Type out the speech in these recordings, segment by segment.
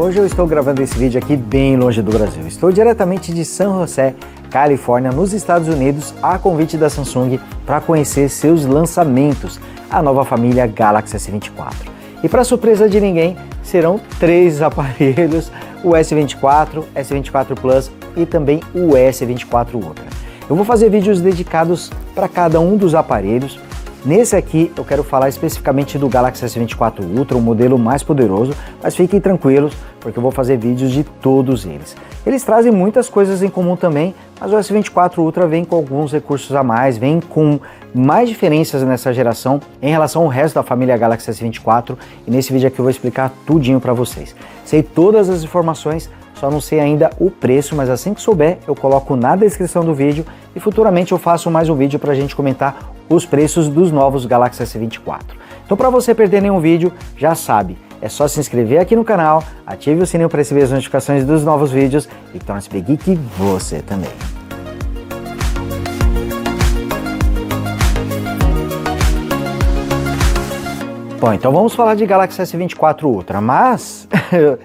Hoje eu estou gravando esse vídeo aqui bem longe do Brasil. Estou diretamente de San José, Califórnia, nos Estados Unidos, a convite da Samsung para conhecer seus lançamentos, a nova família Galaxy S24. E para surpresa de ninguém, serão 3 aparelhos, o S24, S24 Plus e também o S24 Ultra. Eu vou fazer vídeos dedicados para cada um dos aparelhos. Nesse aqui eu quero falar especificamente do Galaxy S24 Ultra, o modelo mais poderoso, mas fiquem tranquilos porque eu vou fazer vídeos de todos eles. Eles trazem muitas coisas em comum também, mas o S24 Ultra vem com alguns recursos a mais, vem com mais diferenças nessa geração em relação ao resto da família Galaxy S24 e nesse vídeo aqui eu vou explicar tudinho para vocês. Sei todas as informações, só não sei ainda o preço, mas assim que souber eu coloco na descrição do vídeo e futuramente eu faço mais um vídeo para a gente comentar os preços dos novos Galaxy S24. Então para você perder nenhum vídeo, já sabe, é só se inscrever aqui no canal, ative o sininho para receber as notificações dos novos vídeos e torne-se Big Geek você também. Bom, então vamos falar de Galaxy S24 Ultra, mas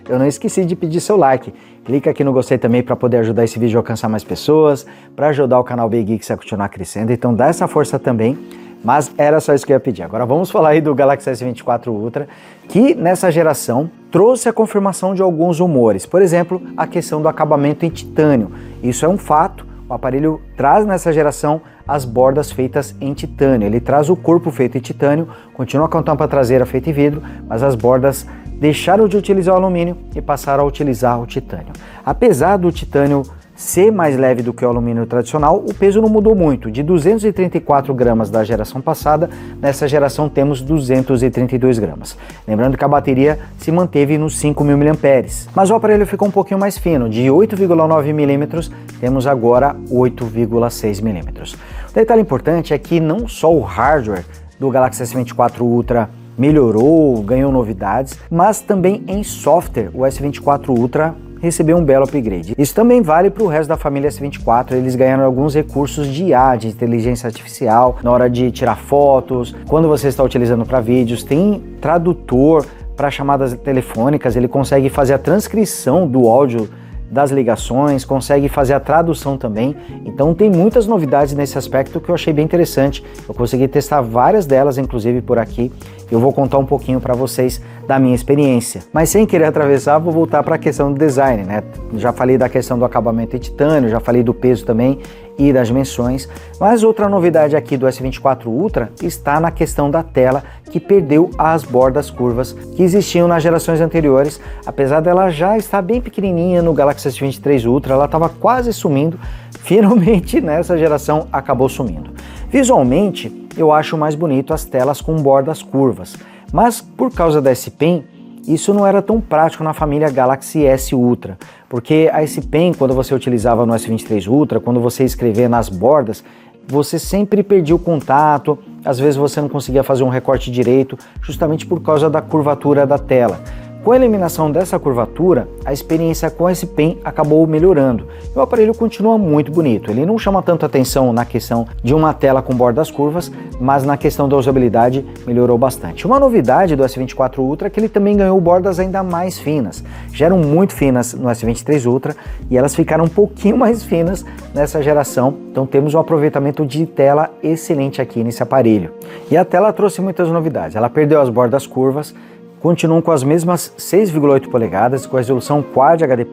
eu não esqueci de pedir seu like. Clica aqui no gostei também para poder ajudar esse vídeo a alcançar mais pessoas, para ajudar o canal Big Geek a continuar crescendo, então dá essa força também, mas era só isso que eu ia pedir. Agora vamos falar aí do Galaxy S24 Ultra, que nessa geração trouxe a confirmação de alguns rumores, por exemplo, a questão do acabamento em titânio. Isso é um fato, o aparelho traz nessa geração as bordas feitas em titânio, ele traz o corpo feito em titânio, continua com a tampa traseira feita em vidro, mas as bordas deixaram de utilizar o alumínio e passaram a utilizar o titânio. Apesar do titânio ser mais leve do que o alumínio tradicional, o peso não mudou muito, de 234 gramas da geração passada, nessa geração temos 232 gramas. Lembrando que a bateria se manteve nos 5.000 mAh, mas o aparelho ficou um pouquinho mais fino, de 8,9 mm, temos agora 8,6 mm. O detalhe importante é que não só o hardware do Galaxy S24 Ultra melhorou, ganhou novidades, mas também em software o S24 Ultra recebeu um belo upgrade. Isso também vale para o resto da família S24, eles ganharam alguns recursos de IA, de inteligência artificial, na hora de tirar fotos, quando você está utilizando para vídeos, tem tradutor para chamadas telefônicas, ele consegue fazer a transcrição do áudio das ligações, consegue fazer a tradução também, então tem muitas novidades nesse aspecto que eu achei bem interessante, eu consegui testar várias delas, inclusive por aqui, eu vou contar um pouquinho para vocês da minha experiência. Mas sem querer atravessar, vou voltar para a questão do design, né? Já falei da questão do acabamento em titânio, já falei do peso também e das dimensões, mas outra novidade aqui do S24 Ultra está na questão da tela, que perdeu as bordas curvas que existiam nas gerações anteriores, apesar dela já estar bem pequenininha no Galaxy S23 Ultra, ela estava quase sumindo, finalmente nessa geração acabou sumindo. Visualmente, eu acho mais bonito as telas com bordas curvas, mas por causa da S Pen, isso não era tão prático na família Galaxy S Ultra, porque a S Pen, quando você utilizava no S23 Ultra, quando você escrevia nas bordas, você sempre perdia o contato, às vezes você não conseguia fazer um recorte direito, justamente por causa da curvatura da tela. Com a eliminação dessa curvatura, a experiência com a S Pen acabou melhorando. E o aparelho continua muito bonito. Ele não chama tanto atenção na questão de uma tela com bordas curvas, mas na questão da usabilidade melhorou bastante. Uma novidade do S24 Ultra é que ele também ganhou bordas ainda mais finas. Já eram muito finas no S23 Ultra e elas ficaram um pouquinho mais finas nessa geração. Então temos um aproveitamento de tela excelente aqui nesse aparelho. E a tela trouxe muitas novidades. Ela perdeu as bordas curvas, continuam com as mesmas 6,8 polegadas, com resolução Quad HD+,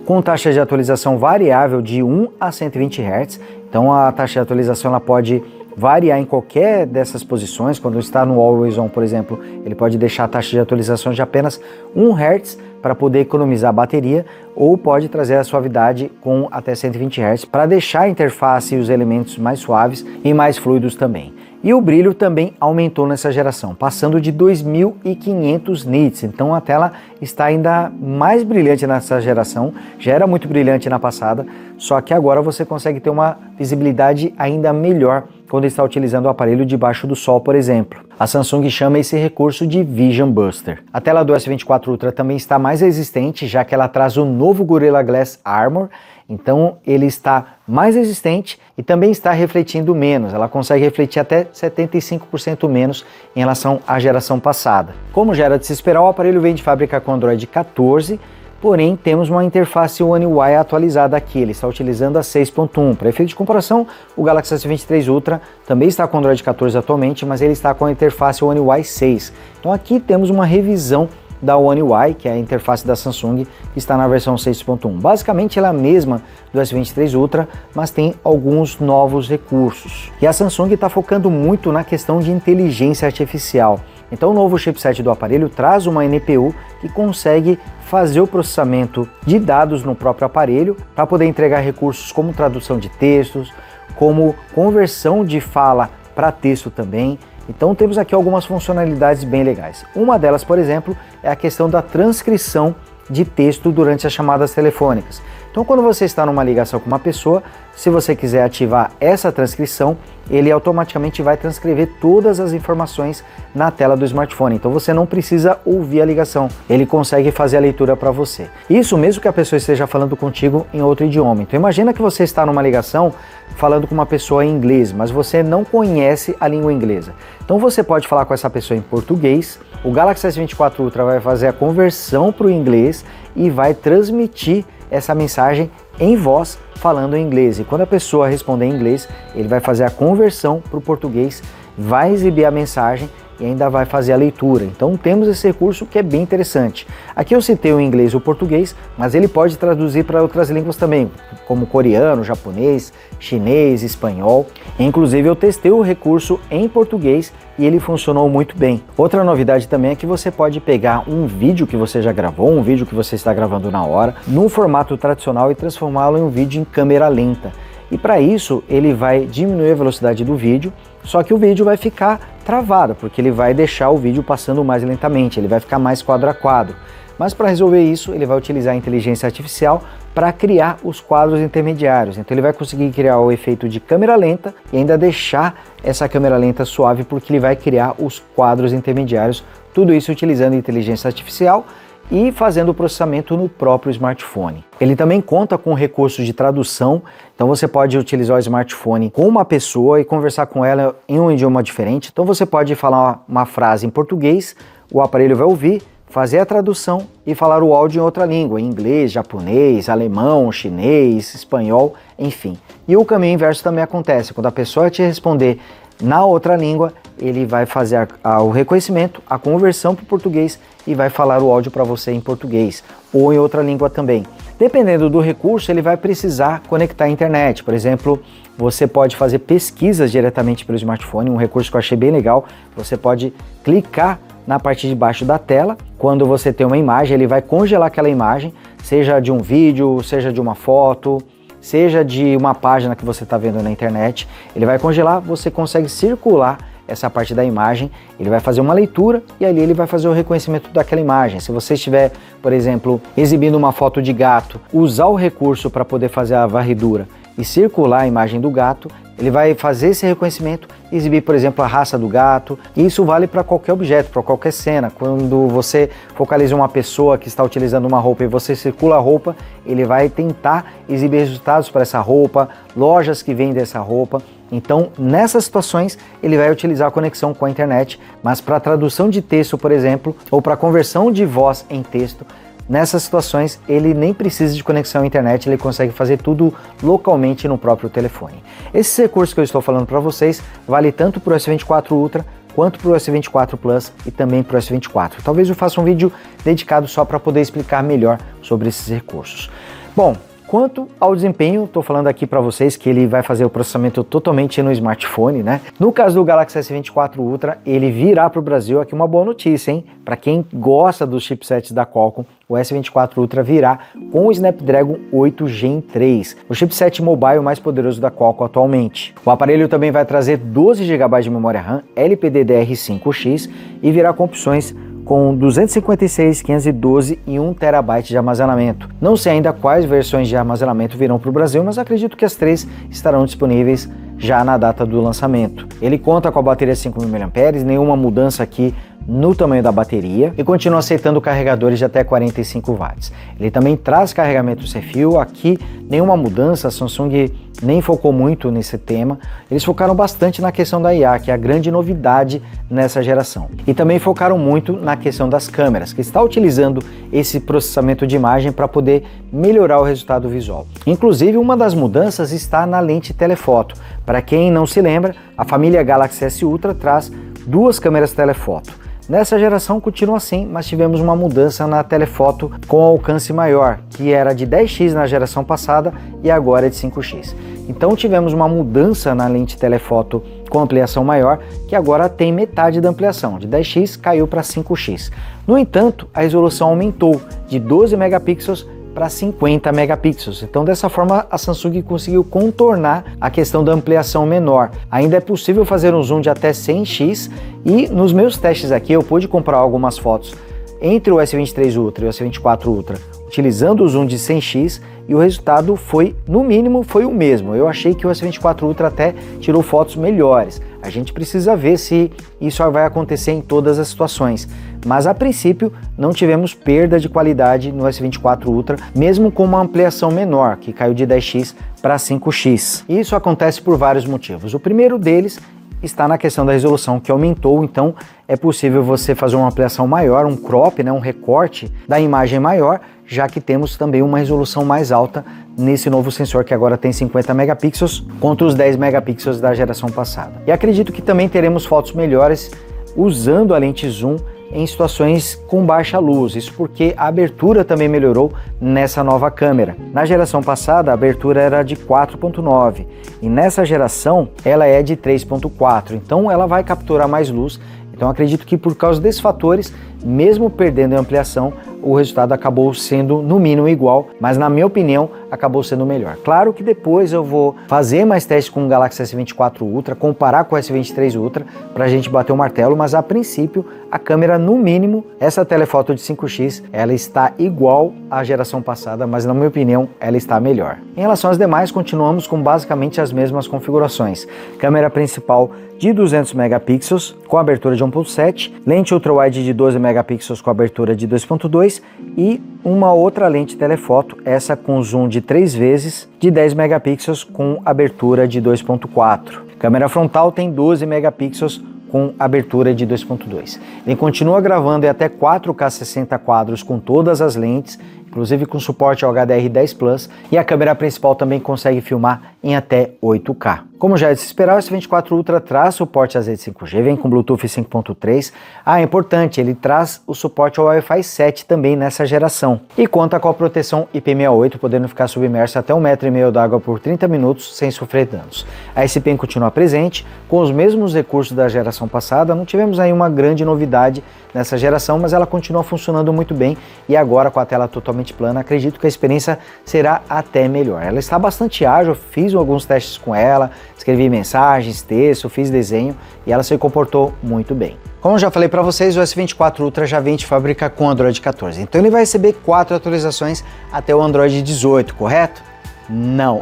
com taxa de atualização variável de 1 a 120 Hz, então a taxa de atualização ela pode variar em qualquer dessas posições. Quando está no Always On, por exemplo, ele pode deixar a taxa de atualização de apenas 1 Hz para poder economizar a bateria, ou pode trazer a suavidade com até 120 Hz para deixar a interface e os elementos mais suaves e mais fluidos também. E o brilho também aumentou nessa geração, passando de 2.500 nits, então a tela está ainda mais brilhante nessa geração, já era muito brilhante na passada, só que agora você consegue ter uma visibilidade ainda melhor quando está utilizando o aparelho debaixo do sol, por exemplo. A Samsung chama esse recurso de Vision Buster. A tela do S24 Ultra também está mais resistente, já que ela traz o novo Gorilla Glass Armor, então ele está mais resistente e também está refletindo menos, ela consegue refletir até 75% menos em relação à geração passada. Como já era de se esperar, o aparelho vem de fábrica com Android 14, porém temos uma interface One UI atualizada aqui, ele está utilizando a 6.1. Para efeito de comparação, o Galaxy S23 Ultra também está com Android 14 atualmente, mas ele está com a interface One UI 6. Então aqui temos uma revisão da One UI, que é a interface da Samsung, que está na versão 6.1. Basicamente ela é a mesma do S23 Ultra, mas tem alguns novos recursos. E a Samsung está focando muito na questão de inteligência artificial. Então o novo chipset do aparelho traz uma NPU que consegue fazer o processamento de dados no próprio aparelho para poder entregar recursos como tradução de textos, como conversão de fala para texto também. Então temos aqui algumas funcionalidades bem legais. Uma delas, por exemplo, é a questão da transcrição de texto durante as chamadas telefônicas. Então quando você está numa ligação com uma pessoa, se você quiser ativar essa transcrição, ele automaticamente vai transcrever todas as informações na tela do smartphone. Então você não precisa ouvir a ligação, ele consegue fazer a leitura para você. Isso mesmo que a pessoa esteja falando contigo em outro idioma. Então imagina que você está numa ligação falando com uma pessoa em inglês, mas você não conhece a língua inglesa. Então você pode falar com essa pessoa em português, o Galaxy S24 Ultra vai fazer a conversão para o inglês e vai transmitir essa mensagem em voz falando em inglês. E quando a pessoa responder em inglês, ele vai fazer a conversão para o português, vai exibir a mensagem e ainda vai fazer a leitura. Então temos esse recurso que é bem interessante. Aqui eu citei o inglês e o português, mas ele pode traduzir para outras línguas também, como coreano, japonês, chinês, espanhol. Inclusive eu testei o recurso em português e ele funcionou muito bem. Outra novidade também é que você pode pegar um vídeo que você já gravou, um vídeo que você está gravando na hora, num formato tradicional e transformá-lo em um vídeo em câmera lenta. E para isso ele vai diminuir a velocidade do vídeo, só que o vídeo vai ficar travado, porque ele vai deixar o vídeo passando mais lentamente, ele vai ficar mais quadro a quadro. Mas para resolver isso, ele vai utilizar a inteligência artificial para criar os quadros intermediários. Então ele vai conseguir criar o efeito de câmera lenta e ainda deixar essa câmera lenta suave, porque ele vai criar os quadros intermediários, tudo isso utilizando inteligência artificial e fazendo o processamento no próprio smartphone. Ele também conta com recursos de tradução, então você pode utilizar o smartphone com uma pessoa e conversar com ela em um idioma diferente. Então você pode falar uma frase em português, o aparelho vai ouvir, fazer a tradução e falar o áudio em outra língua, em inglês, japonês, alemão, chinês, espanhol, enfim. E o caminho inverso também acontece, quando a pessoa te responder na outra língua, ele vai fazer o reconhecimento, a conversão para o português e vai falar o áudio para você em português ou em outra língua também. Dependendo do recurso, ele vai precisar conectar a internet. Por exemplo, você pode fazer pesquisas diretamente pelo smartphone, um recurso que eu achei bem legal. Você pode clicar na parte de baixo da tela, quando você tem uma imagem, ele vai congelar aquela imagem, seja de um vídeo, seja de uma foto, seja de uma página que você está vendo na internet, ele vai congelar, você consegue circular essa parte da imagem, ele vai fazer uma leitura e ali ele vai fazer o reconhecimento daquela imagem. Se você estiver, por exemplo, exibindo uma foto de gato, usar o recurso para poder fazer a varredura e circular a imagem do gato, ele vai fazer esse reconhecimento e exibir, por exemplo, a raça do gato. E isso vale para qualquer objeto, para qualquer cena. Quando você focaliza uma pessoa que está utilizando uma roupa e você circula a roupa, ele vai tentar exibir resultados para essa roupa, lojas que vendem essa roupa. Então, nessas situações, ele vai utilizar a conexão com a internet, mas para tradução de texto, por exemplo, ou para conversão de voz em texto, nessas situações, ele nem precisa de conexão à internet, ele consegue fazer tudo localmente no próprio telefone. Esse recurso que eu estou falando para vocês vale tanto para o S24 Ultra quanto para o S24 Plus e também para o S24. Talvez eu faça um vídeo dedicado só para poder explicar melhor sobre esses recursos. Bom, quanto ao desempenho, estou falando aqui para vocês que ele vai fazer o processamento totalmente no smartphone, né? No caso do Galaxy S24 Ultra, ele virá para o Brasil. Aqui uma boa notícia, hein? Para quem gosta dos chipsets da Qualcomm, o S24 Ultra virá com o Snapdragon 8 Gen 3, o chipset mobile mais poderoso da Qualcomm atualmente. O aparelho também vai trazer 12 GB de memória RAM LPDDR5X e virá com opções com 256, 512 e 1 TB de armazenamento. Não sei ainda quais versões de armazenamento virão para o Brasil, mas acredito que as 3 estarão disponíveis já na data do lançamento. Ele conta com a bateria 5.000 mAh, nenhuma mudança aqui no tamanho da bateria e continua aceitando carregadores de até 45 watts. Ele também traz carregamento sem fio, aqui nenhuma mudança, a Samsung nem focou muito nesse tema, eles focaram bastante na questão da IA, que é a grande novidade nessa geração. E também focaram muito na questão das câmeras, que está utilizando esse processamento de imagem para poder melhorar o resultado visual. Inclusive, uma das mudanças está na lente telefoto. Para quem não se lembra, a família Galaxy S Ultra traz duas câmeras telefoto. Nessa geração continua assim, mas tivemos uma mudança na telefoto com alcance maior, que era de 10x na geração passada e agora é de 5x. Então tivemos uma mudança na lente telefoto com ampliação maior, que agora tem metade da ampliação, de 10x caiu para 5x. No entanto, a resolução aumentou de 12 megapixels para 50 megapixels. Então, dessa forma, a Samsung conseguiu contornar a questão da ampliação menor. Ainda é possível fazer um zoom de até 100x e nos meus testes aqui eu pude comprar algumas fotos entre o S23 Ultra e o S24 Ultra utilizando o zoom de 100x e o resultado foi, no mínimo, foi o mesmo. Eu achei que o S24 Ultra até tirou fotos melhores. A gente precisa ver se isso vai acontecer em todas as situações. Mas a princípio não tivemos perda de qualidade no S24 Ultra, mesmo com uma ampliação menor, que caiu de 10x para 5x. E isso acontece por vários motivos. O primeiro deles está na questão da resolução, que aumentou, então é possível você fazer uma ampliação maior, um crop, um recorte da imagem maior, já que temos também uma resolução mais alta nesse novo sensor que agora tem 50 megapixels contra os 10 megapixels da geração passada. E acredito que também teremos fotos melhores usando a lente zoom em situações com baixa luz, isso porque a abertura também melhorou nessa nova câmera. Na geração passada a abertura era de 4.9 e nessa geração ela é de 3.4, então ela vai capturar mais luz. Então acredito que por causa desses fatores, mesmo perdendo a ampliação, o resultado acabou sendo no mínimo igual, mas na minha opinião acabou sendo melhor. Claro que depois eu vou fazer mais testes com o Galaxy S24 Ultra, comparar com o S23 Ultra para a gente bater o martelo, mas a princípio a câmera no mínimo, essa telefoto de 5x, ela está igual à geração passada, mas na minha opinião ela está melhor. Em relação às demais, continuamos com basicamente as mesmas configurações. Câmera principal de 200 megapixels com abertura de 1.7, lente ultra-wide de 12 megapixels com abertura de 2.2 e uma outra lente telefoto, essa com zoom de 3 vezes de 10 megapixels com abertura de 2.4. Câmera frontal tem 12 megapixels com abertura de 2.2. Ele continua gravando em até 4K 60 quadros com todas as lentes, inclusive com suporte ao HDR10 Plus, e a câmera principal também consegue filmar em até 8K. Como já é de se esperar, o S24 Ultra traz suporte às redes 5G, vem com Bluetooth 5.3. É importante, ele traz o suporte ao Wi-Fi 7 também nessa geração. E conta com a proteção IP68, podendo ficar submerso até 1,5 m d'água por 30 minutos sem sofrer danos. A S Pen continua presente, com os mesmos recursos da geração passada, não tivemos aí uma grande novidade nessa geração, mas ela continua funcionando muito bem e agora com a tela totalmente plana, acredito que a experiência será até melhor. Ela está bastante ágil, fiz alguns testes com ela, escrevi mensagens, texto, fiz desenho e ela se comportou muito bem. Como eu já falei para vocês, o S24 Ultra já vem de fábrica com Android 14, então ele vai receber 4 atualizações até o Android 18, correto? Não,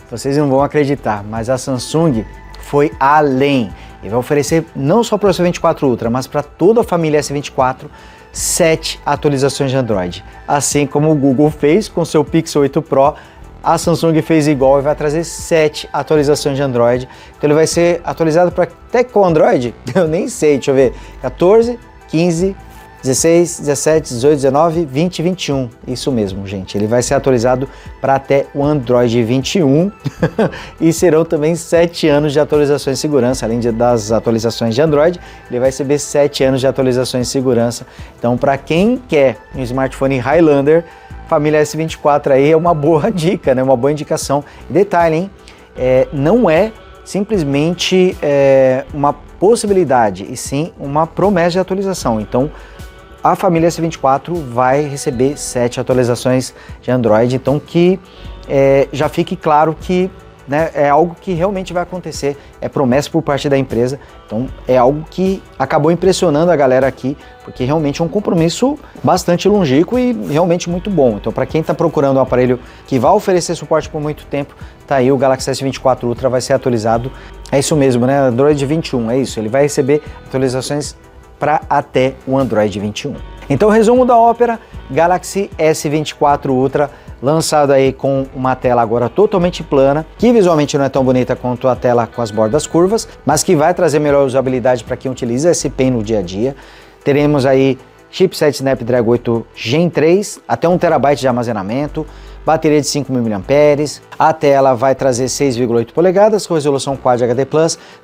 vocês não vão acreditar, mas a Samsung foi além e vai oferecer não só para o S24 Ultra, mas para toda a família S24, 7 atualizações de Android. Assim como o Google fez com seu Pixel 8 Pro, a Samsung fez igual e vai trazer 7 atualizações de Android. Então ele vai ser atualizado para até qual Android? Eu nem sei, deixa eu ver. 14, 15, 16, 17, 18, 19, 20 e 21. Isso mesmo, gente. Ele vai ser atualizado para até o Android 21 e serão também 7 anos de atualizações de segurança. Além das atualizações de Android, ele vai receber 7 anos de atualizações de segurança. Então, para quem quer um smartphone Highlander, família S24 aí é uma boa dica, né? Uma boa indicação. Detalhe, hein? Não é simplesmente uma possibilidade, e sim uma promessa de atualização. Então, a família S24 vai receber 7 atualizações de Android, então que já fique claro que, né, é algo que realmente vai acontecer, é promessa por parte da empresa, então é algo que acabou impressionando a galera aqui, porque realmente é um compromisso bastante longínquo e realmente muito bom. Então para quem está procurando um aparelho que vai oferecer suporte por muito tempo, tá aí o Galaxy S24 Ultra, vai ser atualizado, é isso mesmo, né, Android 21, é isso, ele vai receber atualizações para até o Android 21. Então, resumo da ópera: Galaxy S24 Ultra, lançado aí com uma tela agora totalmente plana, que visualmente não é tão bonita quanto a tela com as bordas curvas, mas que vai trazer melhor usabilidade para quem utiliza S Pen no dia a dia. Teremos aí chipset Snapdragon 8 Gen 3, até 1 TB de armazenamento, bateria de 5.000 mAh, a tela vai trazer 6,8 polegadas com resolução Quad HD+,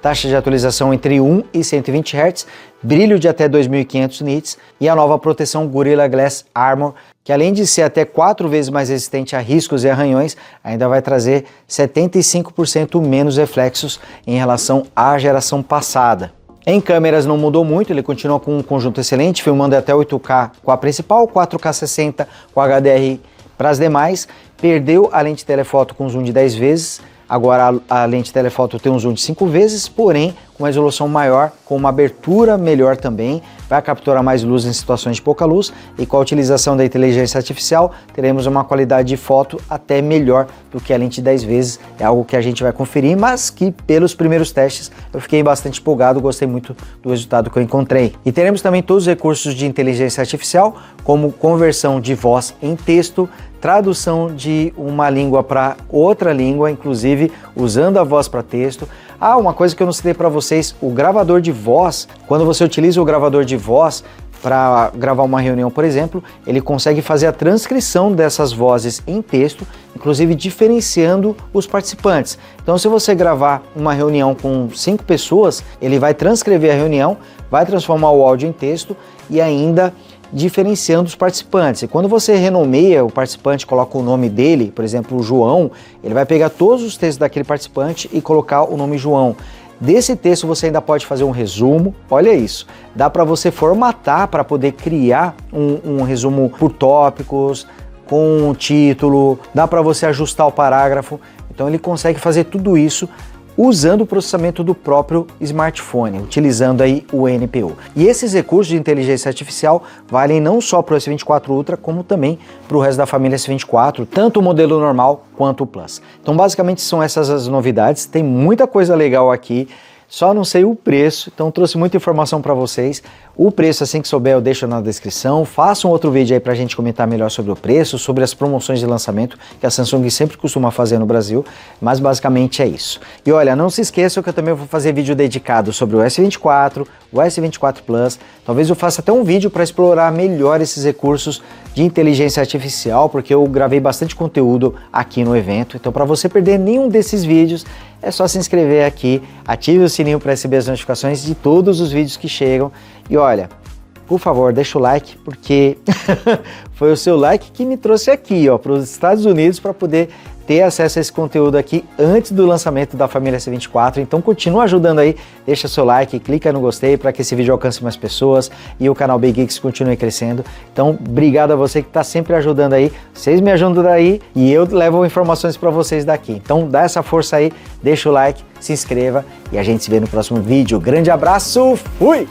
taxa de atualização entre 1 e 120 Hz, brilho de até 2.500 nits e a nova proteção Gorilla Glass Armor, que além de ser até 4 vezes mais resistente a riscos e arranhões, ainda vai trazer 75% menos reflexos em relação à geração passada. Em câmeras não mudou muito, ele continua com um conjunto excelente, filmando até 8K com a principal, 4K 60 com HDR para as demais. Perdeu a lente telefoto com zoom de 10 vezes, agora a lente telefoto tem um zoom de 5 vezes, porém com resolução maior, com uma abertura melhor também, vai capturar mais luz em situações de pouca luz, e com a utilização da inteligência artificial teremos uma qualidade de foto até melhor do que a lente 10 vezes, é algo que a gente vai conferir, mas que pelos primeiros testes eu fiquei bastante empolgado, gostei muito do resultado que eu encontrei. E teremos também todos os recursos de inteligência artificial, como conversão de voz em texto, tradução de uma língua para outra língua, inclusive usando a voz para texto. Uma coisa que eu não citei para vocês, o gravador de voz, quando você utiliza o gravador de voz para gravar uma reunião, por exemplo, ele consegue fazer a transcrição dessas vozes em texto, inclusive diferenciando os participantes. Então, se você gravar uma reunião com 5 pessoas, ele vai transcrever a reunião, vai transformar o áudio em texto e ainda diferenciando os participantes. E quando você renomeia o participante, coloca o nome dele, por exemplo, o João, ele vai pegar todos os textos daquele participante e colocar o nome João. Desse texto você ainda pode fazer um resumo, olha isso, dá para você formatar para poder criar um resumo por tópicos, com um título, dá para você ajustar o parágrafo, então ele consegue fazer tudo isso usando o processamento do próprio smartphone, utilizando aí o NPU. E esses recursos de inteligência artificial valem não só para o S24 Ultra, como também para o resto da família S24, tanto o modelo normal quanto o Plus. Então basicamente são essas as novidades, tem muita coisa legal aqui, só não sei o preço, então trouxe muita informação para vocês. O preço, assim que souber, eu deixo na descrição. Faça um outro vídeo aí pra gente comentar melhor sobre o preço, sobre as promoções de lançamento que a Samsung sempre costuma fazer no Brasil, mas basicamente é isso. E olha, não se esqueçam que eu também vou fazer vídeo dedicado sobre o S24, o S24 Plus. Talvez eu faça até um vídeo para explorar melhor esses recursos de inteligência artificial, porque eu gravei bastante conteúdo aqui no evento. Então, para você perder nenhum desses vídeos, é só se inscrever aqui, ative o sininho para receber as notificações de todos os vídeos que chegam. E olha, por favor, deixa o like, porque foi o seu like que me trouxe aqui, ó, para os Estados Unidos, para poder ter acesso a esse conteúdo aqui antes do lançamento da família S24. Então continua ajudando aí, deixa seu like, clica no gostei para que esse vídeo alcance mais pessoas e o canal Big Geeks continue crescendo. Então obrigado a você que está sempre ajudando aí, vocês me ajudam daí e eu levo informações para vocês daqui. Então dá essa força aí, deixa o like, se inscreva e a gente se vê no próximo vídeo. Grande abraço, fui!